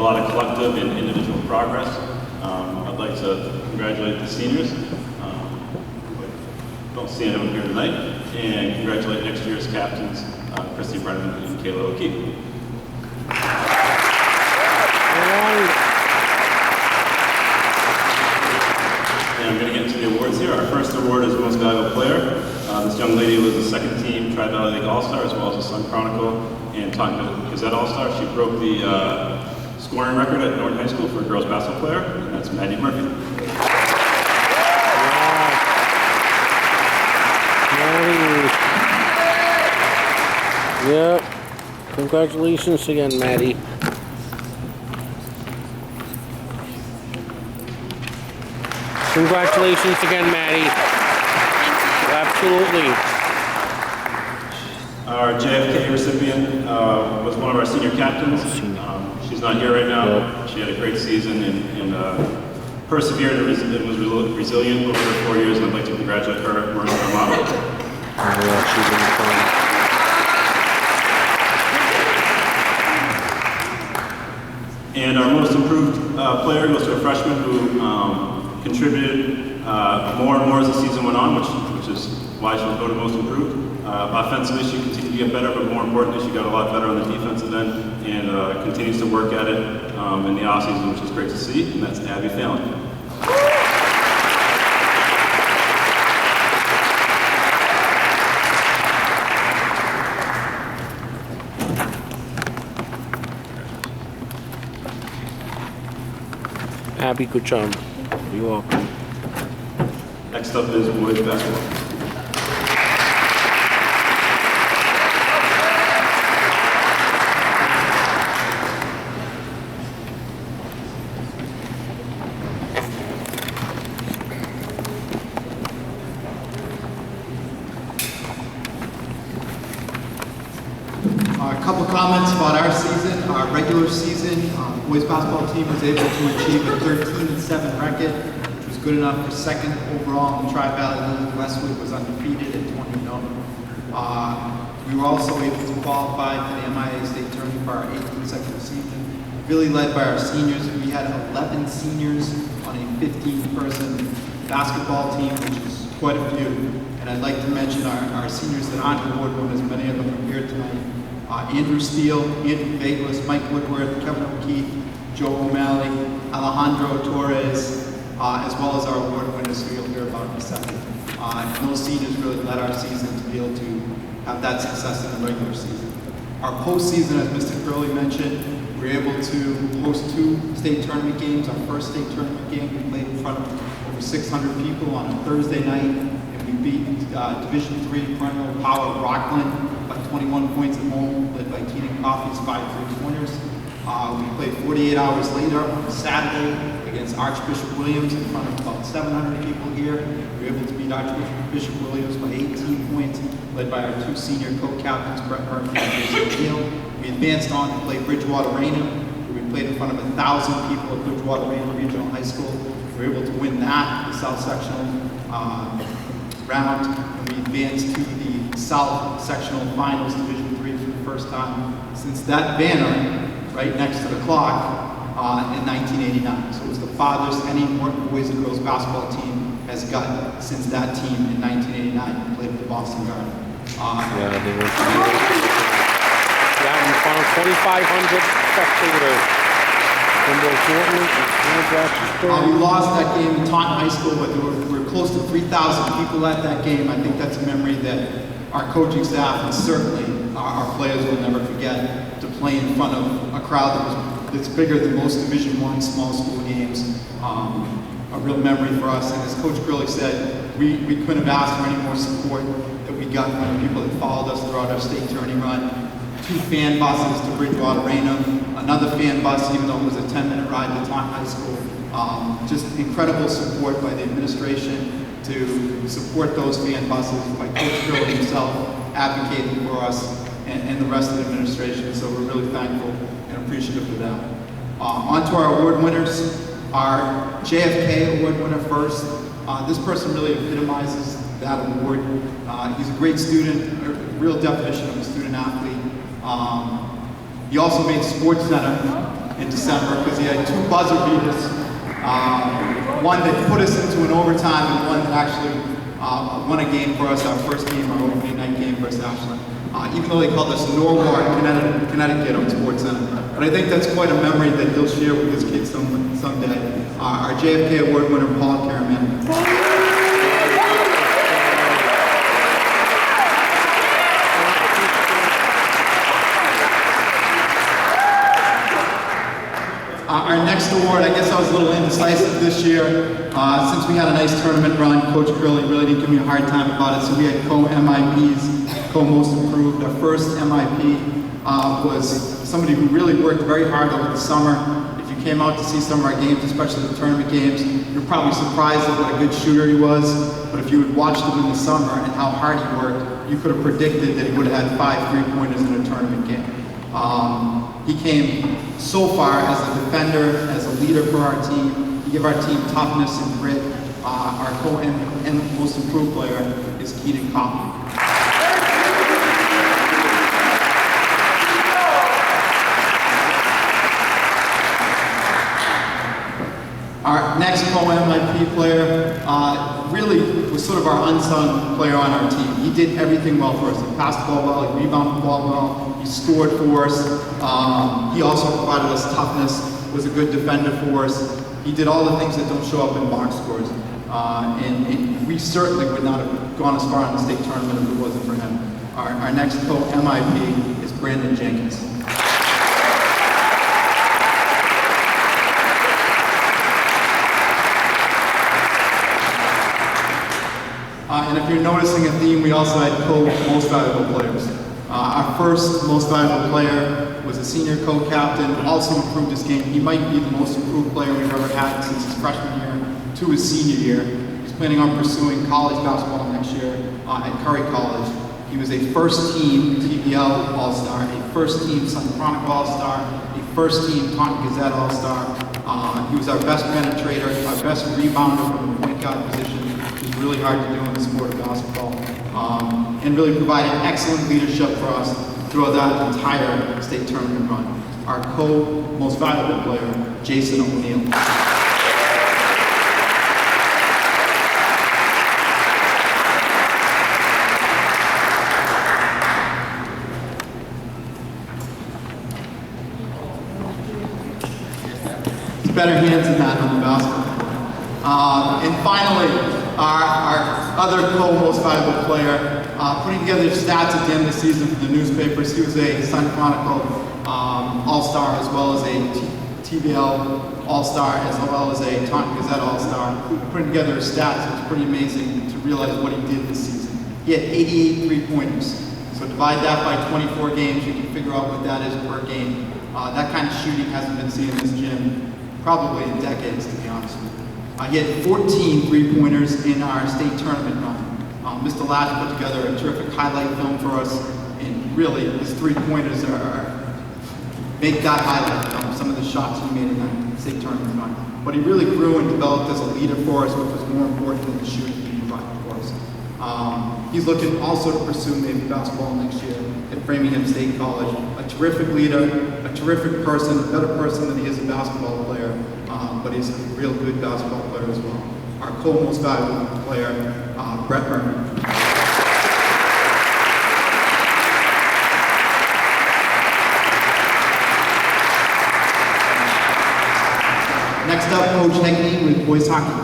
lot of collective and individual progress. I'd like to congratulate the seniors. Don't see anyone here tonight. And congratulate next year's captains, Christy Brennan and Kayla O'Keefe. And I'm going to get into the awards here. Our first award is Most Valuable Player. This young lady was a second team Tri-Valley League All-Star as well as a Sun Chronicle and Taunton Gazette All-Star. She broke the scoring record at Norton High School for a girls basketball player, and that's Maddie Murphy. Yep. Congratulations again, Maddie. Congratulations again, Maddie. Absolutely. Our JFK recipient was one of our senior captains. She's not here right now. She had a great season and persevered and was resilient over the 4 years, and I'd like to congratulate her, Marissa Amato. Yeah, she's been fun. And our most improved player goes to a freshman who contributed more and more as the season went on, which is why she was voted most improved. Offensively, she continued to get better, but more importantly, she got a lot better on the defensive end and continues to work at it in the offseason, which is great to see, and that's Abby Fallon. Abby, good job. You're welcome. Next up is boys basketball. A couple comments about our season. Our regular season, boys basketball team was able to achieve a 13-7 record, which was good enough for second overall in the Tri-Valley League. Westwood was undefeated at 20-0. We were also able to qualify for the MIA State Tournament for our 8th consecutive season, really led by our seniors. We had 11 seniors on a 15-person basketball team, which is quite a few. And I'd like to mention our seniors that aren't award winners, many of them are here tonight. Andrew Steele, Andrew Bageless, Mike Woodworth, Kevin O'Keefe, Joe O'Malley, Alejandro Torres, as well as our award winners who you'll hear about in a second. And those seniors really led our season to be able to have that success in the regular season. Our postseason, as Mr. Curley mentioned, we were able to host 2 state tournament games. Our first state tournament game, we played in front of over 600 people on a Thursday night, and we beat Division III perennial power Rockland by 21 points at home, led by Keenan Coffey's 5 3-pointers. We played 48 hours later on Saturday against Archbishop Williams in front of about 700 people here. We were able to beat Archbishop Williams by 18 points, led by our 2 senior co-captains, Brett Murphy and Jason Neal. We advanced on to play Bridgewater Raynham, where we played in front of 1,000 people at Bridgewater Raynham Regional High School. We were able to win that, the South Sectional round, and we advanced to the South Sectional Finals Division III for the first time since that banner right next to the clock in 1989. So it was the farthest any Norton boys and girls basketball team has gotten since that team in 1989 we played at the Boston Garden. Yeah, they were in front of 2,500 spectators. We lost that game in Taunton High School, but we were close to 3,000 people at that game. I think that's a memory that our coaching staff and certainly our players will never forget, to play in front of a crowd that's bigger than most Division I small school games. A real memory for us, and as Coach Grilly said, we couldn't have asked for any more support that we got from the people that followed us throughout our state tourney run. 2 fan buses to Bridgewater Raynham, another fan bus, even though it was a 10-minute ride to Taunton High School. Just incredible support by the administration to support those fan buses, by Coach Grilly himself advocating for us and the rest of the administration. So we're really thankful and appreciative of that. On to our award winners. Our JFK award winner first. This person really epitomizes that award. He's a great student, a real definition of a student athlete. He also made Sports Center in December because he had 2 buzzer beaters. One that put us into an overtime and one that actually won a game for us, our first game, our opening night game versus Ashland. Even though they called us Norwalk, Connecticut on Sports Center. But I think that's quite a memory that he'll share with his kids someday. Our JFK Award winner, Paul Caraman. Our next award, I guess I was a little indecisive this year. Since we had a nice tournament run, Coach Curley really didn't give me a hard time about it, so we had co-MIPs, co-most improved. Our first MIP was somebody who really worked very hard over the summer. If you came out to see some of our games, especially the tournament games, you're probably surprised at what a good shooter he was, but if you had watched him in the summer and how hard he worked, you could have predicted that he would have had 5 3-pointers in a tournament game. He came so far as a defender, as a leader for our team. He gave our team toughness and grit. Our and most improved player is Keaton Coffey. Our next co-MIP player really was sort of our unsung player on our team. He did everything well for us. He passed the ball well, he rebounded the ball well, he scored for us. He also provided us toughness, was a good defender for us. He did all the things that don't show up in box scores. And we certainly would not have gone as far in the state tournament if it wasn't for him. Our next co-MIP is Brandon Jenkins. And if you're noticing a theme, we also had co-most valuable players. Our first most valuable player was a senior co-captain, also improved his game. He might be the most improved player we've ever had since his freshman year to his senior year. He's planning on pursuing college basketball next year at Curry College. He was a first-team TBL All-Star, a first-team Sun Chronicle All-Star, a first-team Taunton Gazette All-Star. He was our best penetrator, our best rebounder from the point guard position. Really hard to do in the sport of basketball, and really provided excellent leadership for us throughout that entire state tournament run. Our co-most valuable player, Jason O'Neill. It's better hands than that on the basketball. And finally, our other co-most valuable player, putting together stats at the end of the season for the newspapers. He was a Sun Chronicle All-Star as well as a TBL All-Star as well as a Taunton Gazette All-Star. Putting together his stats, it was pretty amazing to realize what he did this season. He had 88 3-pointers. So divide that by 24 games, you can figure out what that is per game. That kind of shooting hasn't been seen in this gym probably in decades, to be honest with you. He had 14 3-pointers in our state tournament run. Mr. Lash put together a terrific highlight film for us, and really his 3-pointers make that highlight film, some of the shots he made in that state tournament run. But he really grew and developed as a leader for us, which was more important than the shooting he provided for us. He's looking also to pursue maybe basketball next year at Framingham State College. A terrific leader, a terrific person, a better person than he is a basketball player. But he's a real good basketball player as well. Our co-most valuable player, Brett Berman. Next up, Coach Hegney with boys hockey.